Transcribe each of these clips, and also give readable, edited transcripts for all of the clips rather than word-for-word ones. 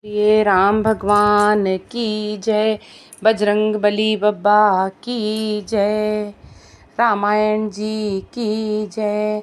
ये राम भगवान की जय, बजरंग बली बाबा की जय, रामायण जी की जय।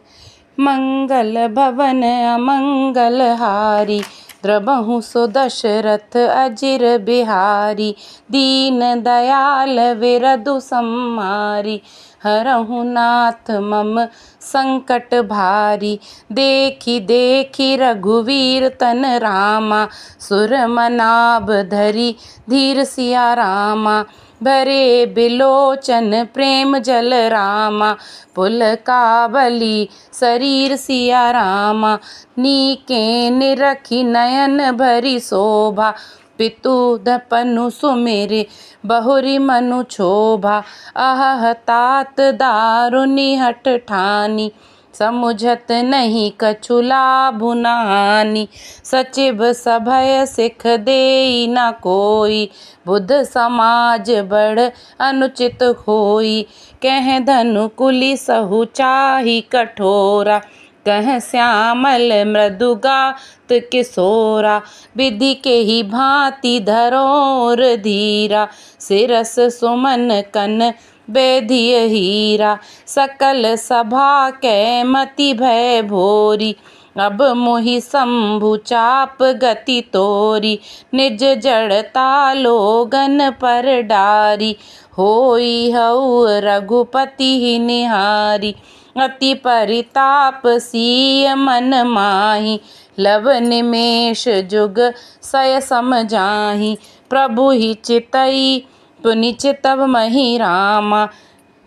मंगल भवन अमंगल हारी, द्रबहु सो दशरथ अजिर बिहारी। दीन दयाल विरधु सम्मारी, हरहु नाथ मम संकट भारी। देखी देखी रघुवीर तन रामा, सुर मनाब धरी धीर सिया रामा। भरे बिलोचन प्रेम जल रामा, पुलकावली शरीर सिया रामा। नीके निरखी नयन भरी शोभा, पितु दपनु सुमेरे बहुरी मनु क्षोभा। अहह तात दारुनि हठ ठानी, समुझत नहीं कछु लाभु नानी। सचिव सभय सिख देई न कोई, बुद्ध समाज बड़ अनुचित होई। कह धनु कुली सहु चाही कठोरा, कह श्यामल मृदुगात किशोरा। विधि के ही भांति धरोर धीरा, सिरस सुमन कन बेधिय हीरा। सकल सभा कै मति भय भोरी, अब मोहि शंभु चाप गति तोरी। निज जड़ता लोगन पर डारी, होई हऊ रघुपति ही निहारी। अति परिताप सीय मन माही, लव निमेष जुग सय सम जाही। प्रभु ही चितई पुनि चितव मही रामा,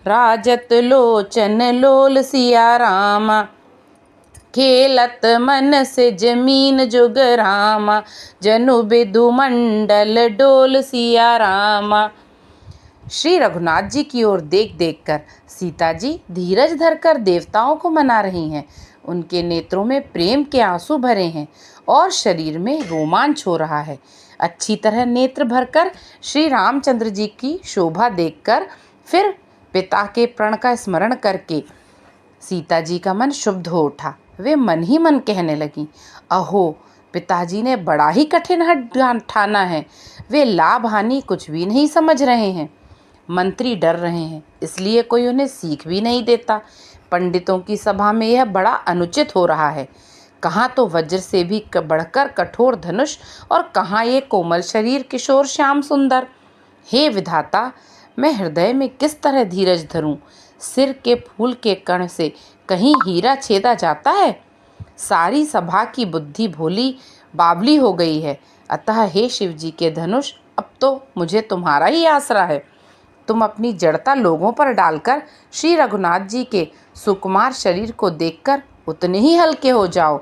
राजत लोचन लोल सिया रामा। खेलत मन से जमीन जुग रामा, जनु बिदु मंडल डोल सिया रामा। श्री रघुनाथ जी की ओर देख देख कर सीता जी धीरज धरकर देवताओं को मना रही हैं। उनके नेत्रों में प्रेम के आंसू भरे हैं और शरीर में रोमांच हो रहा है। अच्छी तरह नेत्र भरकर श्री रामचंद्र जी की शोभा देखकर फिर पिता के प्रण का स्मरण करके सीता जी का मन शुद्ध हो उठा। वे मन ही मन कहने लगी, अहो पिताजी ने बड़ा ही कठिन हठ ठाना है। वे लाभ हानि कुछ भी नहीं समझ रहे हैं। मंत्री डर रहे हैं, इसलिए कोई उन्हें सीख भी नहीं देता। पंडितों की सभा में यह बड़ा अनुचित हो रहा है। कहाँ तो वज्र से भी बढ़कर कठोर धनुष, और कहाँ ये कोमल शरीर किशोर श्याम सुंदर। हे विधाता, मैं हृदय में किस तरह धीरज धरूं। सिर के फूल के कण से कहीं हीरा छेदा जाता है। सारी सभा की बुद्धि भोली बावली हो गई है। अतः हे शिव जी के धनुष, अब तो मुझे तुम्हारा ही आसरा है। तुम अपनी जड़ता लोगों पर डालकर श्री रघुनाथ जी के सुकुमार शरीर को देखकर उतने ही हल्के हो जाओ।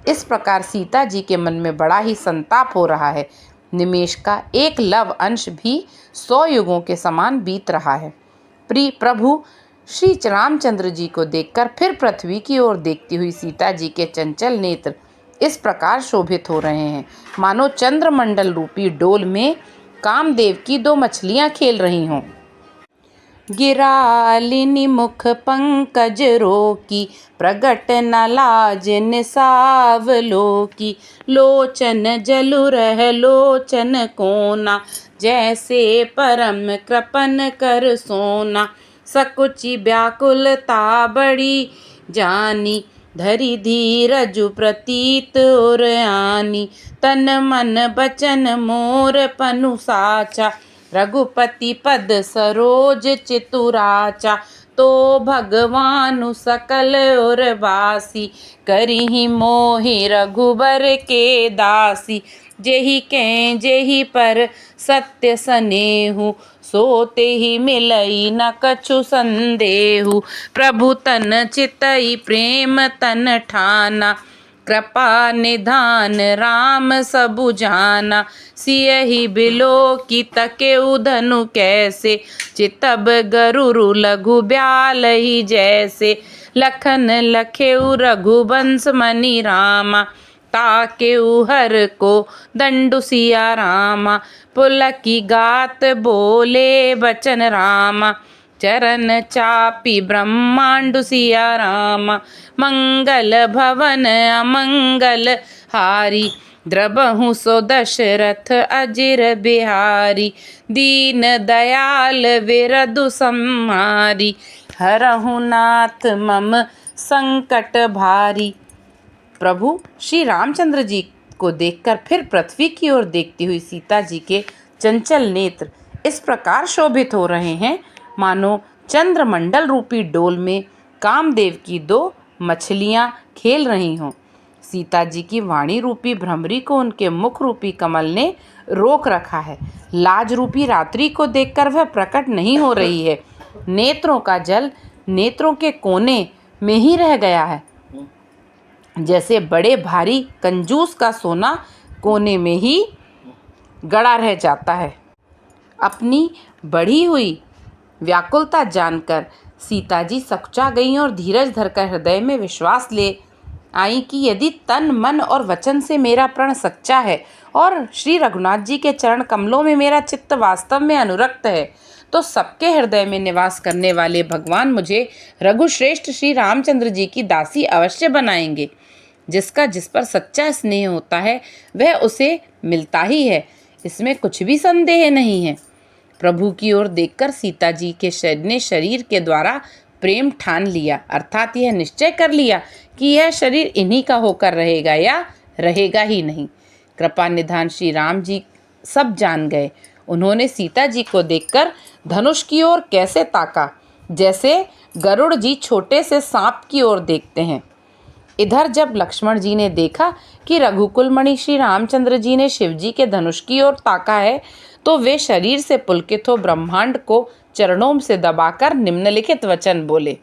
इस प्रकार सीता जी के मन में बड़ा ही संताप हो रहा है। निमेष का एक लव अंश भी 100 युगों के समान बीत रहा है। प्रिय प्रभु श्री रामचंद्र जी को देखकर फिर पृथ्वी की ओर देखती हुई सीता जी के चंचल नेत्र इस प्रकार शोभित हो रहे हैं, मानो चंद्रमंडल रूपी डोल में कामदेव की 2 मछलियां खेल रही हों। गिरालिनी मुख पंकज रोकी, प्रगट न लाज निसावलोकी। लोचन जलु रह लोचन कोना, जैसे परम कृपन कर सोना। सकुचि व्याकुलता बड़ी जानी, धरि धीरजु प्रतीत और आनी। तन मन बचन मोर पनु साचा, रघुपति पद सरोज चितुराचा। तो भगवानु सकल और बासी, करिहि मोहि रघुबर के दासी। जेहि कै जेहि पर सत्य सनेहु, सोते ही मिलई न कछु संदेहु। प्रभु तन चितई प्रेम तन ठाना, कृपा निधान राम सबु जाना। सियहि बिलो की तकेउ धनु कैसे, चितब गरुरु लघु ब्याल ही जैसे। लखन लखेउ रघुवंश मनि रामा, ताकेउ हर को दंडु सिया रामा। पुलकी गात बोले बचन रामा, चरण चापी ब्रह्मांडु सिया रामा। मंगल भवन अमंगल हारी, द्रबहु सो दशरथ अजिर बिहारी, दीन दयाल विरधु सम्हारी, हरहु नाथ मम संकट भारी। प्रभु श्री रामचंद्र जी को देखकर फिर पृथ्वी की ओर देखती हुई सीता जी के चंचल नेत्र इस प्रकार शोभित हो रहे हैं मानो चंद्रमंडल रूपी डोल में कामदेव की 2 मछलियां खेल रही हों। सीता जी की वाणी रूपी भ्रमरी को उनके मुख रूपी कमल ने रोक रखा है। लाज रूपी रात्रि को देखकर वह प्रकट नहीं हो रही है। नेत्रों का जल नेत्रों के कोने में ही रह गया है, जैसे बड़े भारी कंजूस का सोना कोने में ही गड़ा रह जाता है। अपनी बढ़ी हुई व्याकुलता जानकर सीता जी सकुचा गईं और धीरज धरकर हृदय में विश्वास ले आई कि यदि तन मन और वचन से मेरा प्रण सच्चा है और श्री रघुनाथ जी के चरण कमलों में मेरा चित्त वास्तव में अनुरक्त है, तो सबके हृदय में निवास करने वाले भगवान मुझे रघुश्रेष्ठ श्री रामचंद्र जी की दासी अवश्य बनाएंगे। जिसका जिस पर सच्चा स्नेह होता है वह उसे मिलता ही है, इसमें कुछ भी संदेह नहीं है। प्रभु की ओर देखकर सीता जी के शरीर के द्वारा प्रेम ठान लिया, अर्थात यह निश्चय कर लिया कि यह शरीर इन्हीं का होकर रहेगा या रहेगा ही नहीं। कृपा निधान श्री राम जी सब जान गए। उन्होंने सीता जी को देखकर धनुष की ओर कैसे ताका, जैसे गरुड़ जी छोटे से सांप की ओर देखते हैं। इधर जब लक्ष्मण जी ने देखा कि रघुकुल मणि श्री रामचंद्र जी ने शिव जी के धनुष की ओर ताका है, तो वे शरीर से पुलकित हो ब्रह्मांड को चरणों से दबाकर निम्नलिखित वचन बोले।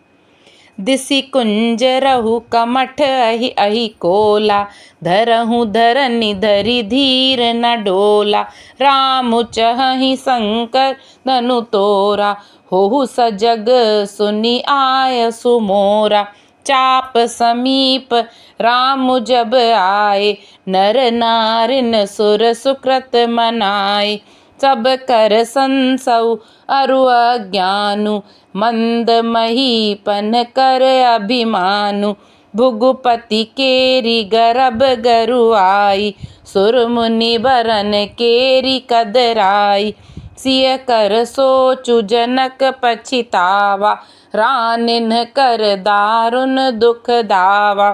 दिसि कुंज रहु कमठ अहि अहि कोला, धरहु धरनि धरि धीर न डोला, राम चहहि शंकर धनु तोरा, होहु सजग सुनि आय सुमोरा, चाप समीप राम जब आए, नर नारिन सुर सुकृत मनाए, सब कर संसौ अरु अज्ञानु, मंद महीपन कर अभिमानु, भुगुपति केरी गर्भ गरु आई, सुर मुनि बरन केरी कदराई, सिय कर सोचु जनक पछितावा, रानिन कर दारुन दुख दावा,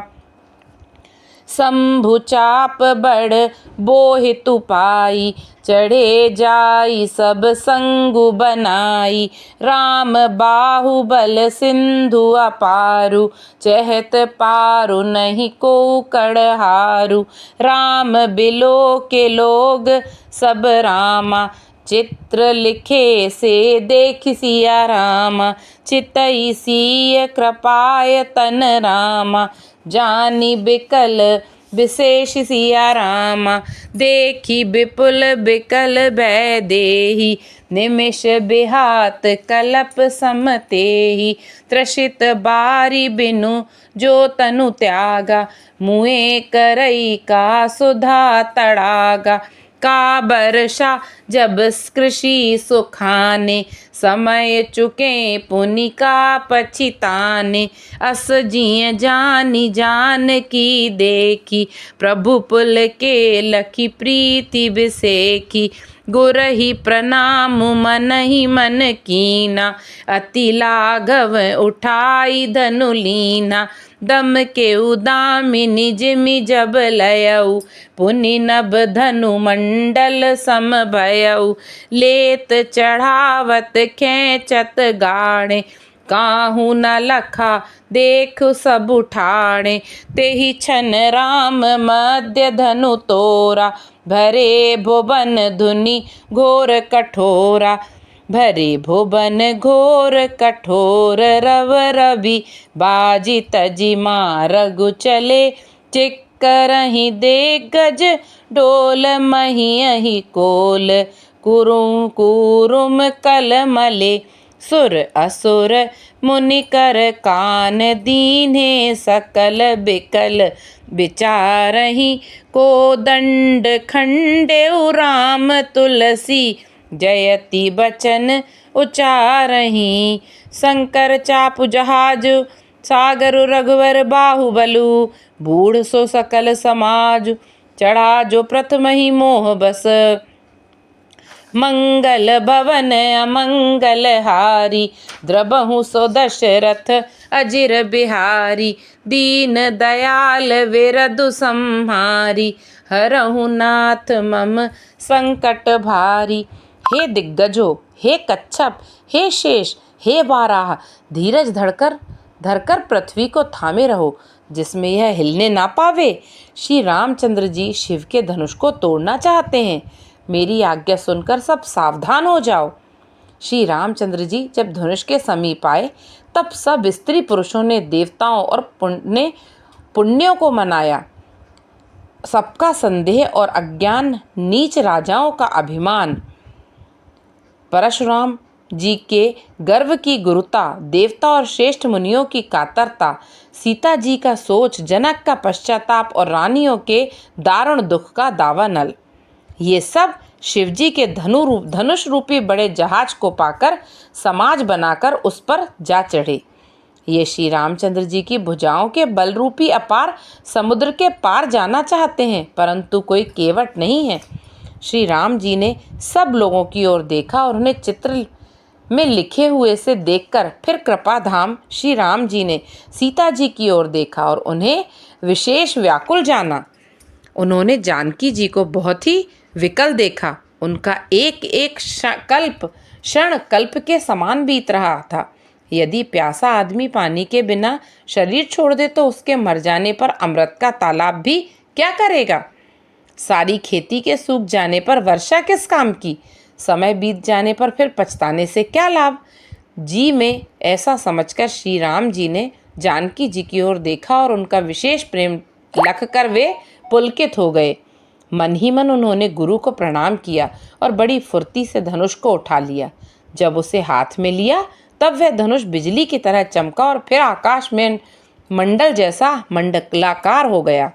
शंभु चाप बड़ बोहितु पाई, चढ़े जाई सब संगु बनाई, राम बाहुबल सिंधु अपारु, चहत पारु नहीं को कड़हारु, राम बिलो के लोग सब रामा, चित्र लिखे से देख सिया रामा, चितई सिय कृपाय तन रामा, जानी बिकल विशेष सिया रामा, देखी विपुल बिकल भय देही, निमिष बिहात कलप समतेही, त्रसित बारी बिनु जो तनु त्यागा, मुए करई का सुधा तड़ागा, का बरसा जब कृषि सुखाने, समय चुके पुनि का पछिताने, अस जिय जानी जान की देखी, प्रभु पुल के लखी प्रीति बिसेखी, गुरहि प्रणाम मन ही मन कीना, अति लाघव उठाई धनु लीना, दम के उदामिनी जिमि जब लयऊ, पुनि नभ धनु मंडल सम भयऊ, लेत चढ़ावत खेचत गाड़े, काहू न लखा देख सब उठाड़े, तेहि छन राम मध्य धनु तोरा, भरे भुवन धुनि घोर कठोरा, भरे भुवन घोर कठोर, रव रवि बाजी तजी मारगु चले, चिक्करहि दे गज डोल मही अहि कोल, कुरुम कुरुम कल मले, सुर असुर मुनि कर कान दीन्हे, सकल बिकल विचारहि को दंड खंडेउ, राम तुलसी जयति बचन उचारहि, शंकर चापु जहाज सागर रघुवर बाहुबलु, बूढ़ सो सकल समाज, चढ़ा जो प्रथम ही मोह बस। मंगल भवन अमंगल हारी, द्रबहु सो दशरथ अजिर बिहारी। दीन दयाल विरधु संहारी, हरहु नाथ मम संकट भारी। हे दिग्गजो, हे कच्छप, हे शेष, हे वाराह, धीरज धरकर पृथ्वी को थामे रहो, जिसमें यह हिलने ना पावे। श्री रामचंद्र जी शिव के धनुष को तोड़ना चाहते हैं। मेरी आज्ञा सुनकर सब सावधान हो जाओ। श्री रामचंद्र जी जब धनुष के समीप आए, तब सब स्त्री पुरुषों ने देवताओं और पुण्यों को मनाया। सबका संदेह और अज्ञान, नीच राजाओं का अभिमान, परशुराम जी के गर्व की गुरुता, देवता और श्रेष्ठ मुनियों की कातरता, सीता जी का सोच, जनक का पश्चाताप और रानियों के दारुण दुख का दावानल, ये सब शिवजी के धनुष रूपी बड़े जहाज को पाकर समाज बनाकर उस पर जा चढ़े। ये श्री रामचंद्र जी की भुजाओं के बल रूपी अपार समुद्र के पार जाना चाहते हैं, परंतु कोई केवट नहीं है। श्री राम जी ने सब लोगों की ओर देखा और उन्हें चित्र में लिखे हुए से देखकर फिर कृपा धाम श्री राम जी ने सीता जी की ओर देखा और उन्हें विशेष व्याकुल जाना। उन्होंने जानकी जी को बहुत ही विकल देखा। उनका एक एक क्षण कल्प के समान बीत रहा था। यदि प्यासा आदमी पानी के बिना शरीर छोड़ दे तो उसके मर जाने पर अमृत का तालाब भी क्या करेगा। सारी खेती के सूख जाने पर वर्षा किस काम की। समय बीत जाने पर फिर पछताने से क्या लाभ। जी में ऐसा समझकर श्री राम जी ने जानकी जी की ओर देखा और उनका विशेष प्रेम लखकर वे पुलकित हो गए। मन ही मन उन्होंने गुरु को प्रणाम किया और बड़ी फुर्ती से धनुष को उठा लिया। जब उसे हाथ में लिया तब वह धनुष बिजली की तरह चमका और फिर आकाश में मंडल जैसा मंडलाकार हो गया।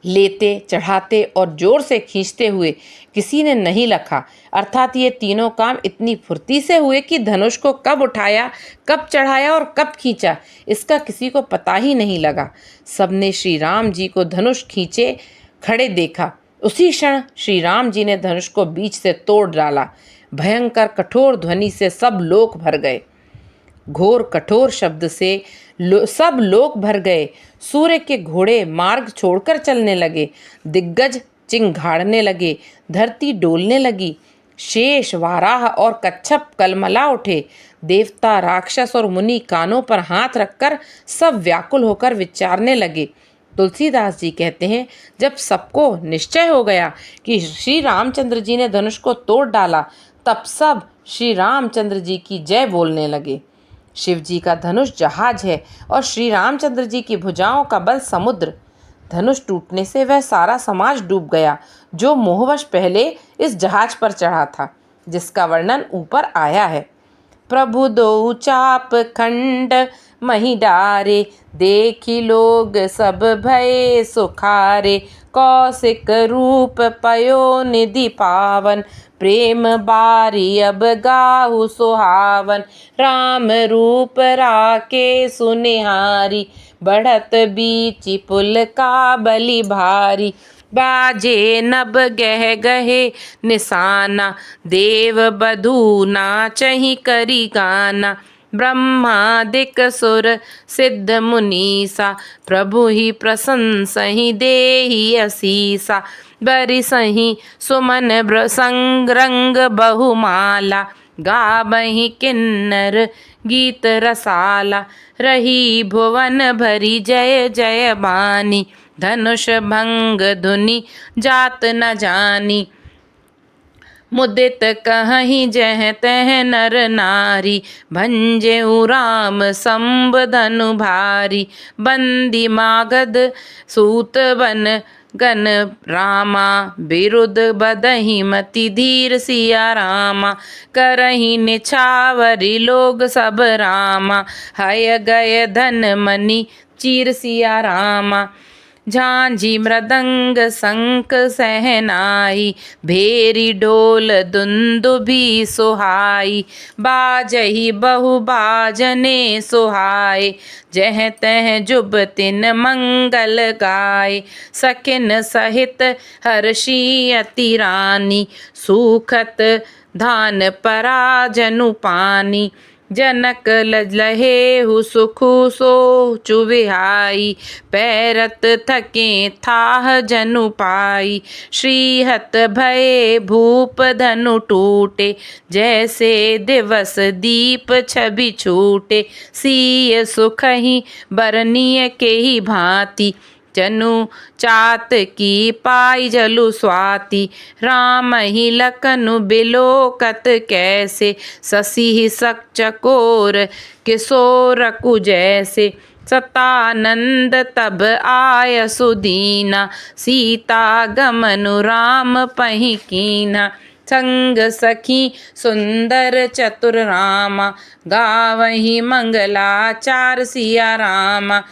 लेते, चढ़ाते और जोर से खींचते हुए किसी ने नहीं लखा। अर्थात ये तीनों काम इतनी फुर्ती से हुए कि धनुष को कब उठाया, कब चढ़ाया और कब खींचा, इसका किसी को पता ही नहीं लगा। सबने श्री राम जी को धनुष खींचे खड़े देखा। उसी क्षण श्री राम जी ने धनुष को बीच से तोड़ डाला। भयंकर कठोर ध्वनि से सब लोक भर गए। घोर कठोर शब्द से सब लोक भर गए। सूर्य के घोड़े मार्ग छोड़कर चलने लगे। दिग्गज चिंघाड़ने लगे। धरती डोलने लगी। शेष, वाराह और कच्छप कलमला उठे। देवता, राक्षस और मुनि कानों पर हाथ रखकर सब व्याकुल होकर विचारने लगे। तुलसीदास जी कहते हैं, जब सबको निश्चय हो गया कि श्री रामचंद्र जी ने धनुष को तोड़ डाला, तब सब श्री रामचंद्र जी की जय बोलने लगे। शिव जी का धनुष जहाज है और श्री रामचंद्र जी की भुजाओं का बल समुद्र। धनुष टूटने से वह सारा समाज डूब गया जो मोहवश पहले इस जहाज पर चढ़ा था, जिसका वर्णन ऊपर आया है। प्रभु दो चाप खंड मही डारे, देखी लोग सब भय सुखारे। कौशिक रूप पयो निधि पावन, प्रेम बारी अब गाहु सुहावन। राम रूप राके सुनिहारी, बढ़त बीची पुल का बलि भारी। बाजे नभ गह गहे निशाना, देव बधू नाचहि करि गाना। ब्रह्मादिक सुर सिद्ध मुनीसा, प्रभु ही प्रशंसहि देहि असीसा। बरिसहि सुमन संग बहुमाला, गावहि किन्नर गीत रसाला। रही भुवन भरी जय जय बानी, धनुष भंग धुनि जात न जानी। मुदित कहीं जह तह नर नारी, भंजेउ राम संब धनु भारी। बंदी मागध सूत बन गन रामा, बिरुद बदहि मति धीर सिया रामा। करहि निछावरी लोग सब रामा, हय गय धन मनि चीर सिया रामा। झांझी मृदंग शंख सहनाई, भेरी ढोल दुंदुभी सोहाई। बाजही बहु बाजने सोहाय, जह तह जुब तिन मंगल गाय। सखिन सहित हर्षी अति रानी, सूखत धान परा जनु पानी। जनक लहेहु सुखु सोचु विहाई, पैरत थके थाह जनु पाई। श्रीहत भये भूप धनु टूटे, जैसे दिवस दीप छवि छूटे। सीय सुखहि बरनीय के ही भांति, जनु चात की पाई जलु स्वाति। राम ही लखनु बिलोकत कैसे, शशि सक चकोर किशोरकु जैसे। सतानंद तब आय सुदीना, सीता गमनु राम पहि कीन्हा। संग सखी सुंदर चतुर रामा, गावही मंगलाचार सिया रामा।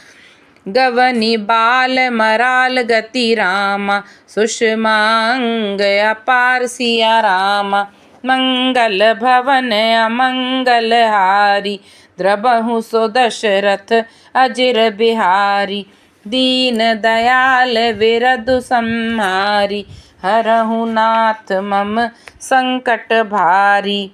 गवनी बाल मराल गति रामा, सुषमांग अपार सिया रामा। मंगल भवन अमंगल हारी, द्रबहु सो दशरथ अजिर बिहारी। दीन दयाल विरधु संहारी, हरहु नाथ मम संकट भारी।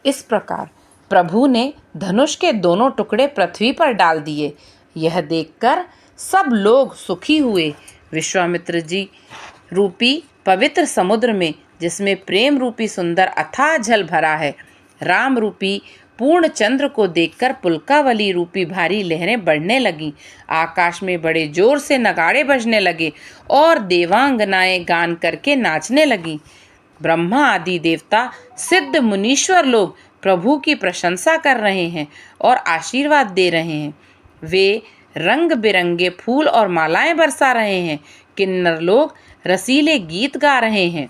इस प्रकार प्रभु ने धनुष के दोनों टुकड़े पृथ्वी पर डाल दिए। यह देखकर सब लोग सुखी हुए। विश्वामित्र जी रूपी पवित्र समुद्र में, जिसमें प्रेम रूपी सुंदर अथाह जल भरा है, राम रूपी पूर्ण चंद्र को देखकर पुलकावली रूपी भारी लहरें बढ़ने लगीं। आकाश में बड़े जोर से नगाड़े बजने लगे और देवांगनाएं गान करके नाचने लगीं। ब्रह्मा आदि देवता, सिद्ध मुनीश्वर लोग प्रभु की प्रशंसा कर रहे हैं और आशीर्वाद दे रहे हैं। वे रंग बिरंगे फूल और मालाएं बरसा रहे हैं। किन्नर लोग रसीले गीत गा रहे हैं।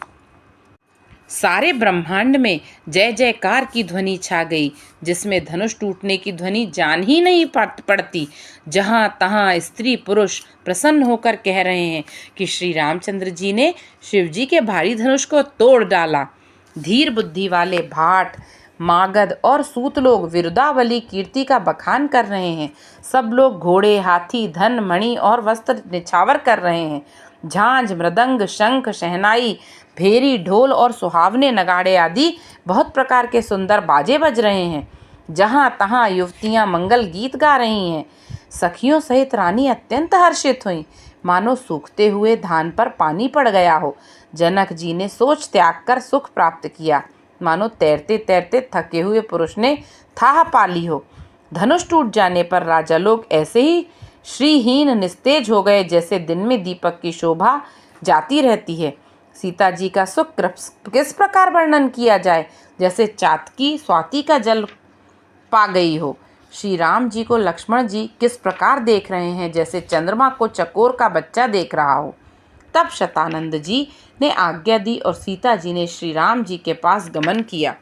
सारे ब्रह्मांड में जय जयकार की ध्वनि छा गई, जिसमें धनुष टूटने की ध्वनि जान ही नहीं पड़ती। जहां तहां स्त्री पुरुष प्रसन्न होकर कह रहे हैं कि श्री रामचंद्र जी ने शिव जी के भारी धनुष को तोड़ डाला। धीर बुद्धि वाले भाट, मागध और सूत लोग विरुदावली कीर्ति का बखान कर रहे हैं। सब लोग घोड़े, हाथी, धन, मणि और वस्त्र निछावर कर रहे हैं। झांझ, मृदंग, शंख, शहनाई, भेरी, ढोल और सुहावने नगाड़े आदि बहुत प्रकार के सुंदर बाजे बज रहे हैं। जहाँ तहाँ युवतियाँ मंगल गीत गा रही हैं। सखियों सहित रानी अत्यंत हर्षित हुई, मानो सूखते हुए धान पर पानी पड़ गया हो। जनक जी ने सोच त्याग कर सुख प्राप्त किया, मानो तैरते तैरते थके हुए पुरुष ने थाह पा ली हो। धनुष टूट जाने पर राजा लोग ऐसे ही श्रीहीन निस्तेज हो गए, जैसे दिन में दीपक की शोभा जाती रहती है। सीता जी का सुख किस प्रकार वर्णन किया जाए, जैसे चातकी स्वाति का जल पा गई हो। श्री राम जी को लक्ष्मण जी किस प्रकार देख रहे हैं, जैसे चंद्रमा को चकोर का बच्चा देख रहा हो। तब शतानंद जी ने आज्ञा दी और सीता जी ने श्री राम जी के पास गमन किया।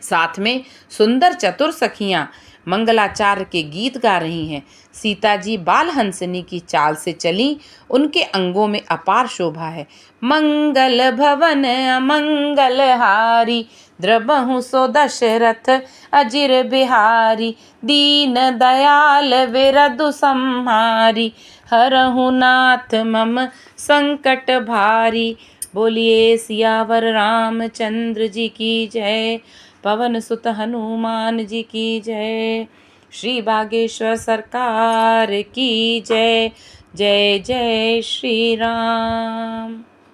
साथ में सुंदर चतुर सखियां मंगलाचार्य के गीत गा रही हैं। सीता जी बाल हंसनी की चाल से चली, उनके अंगों में अपार शोभा है। मंगल भवन अमंगल हारी, द्रबहु सो दशरथ अजिर बिहारी। दीन दयाल विरधु संहारी, हरहु नाथ मम संकट भारी। बोलिए सियावर रामचंद्र जी की जय। पवन सुत हनुमान जी की जय। श्री बागेश्वर सरकार की जय। जय जय श्री राम।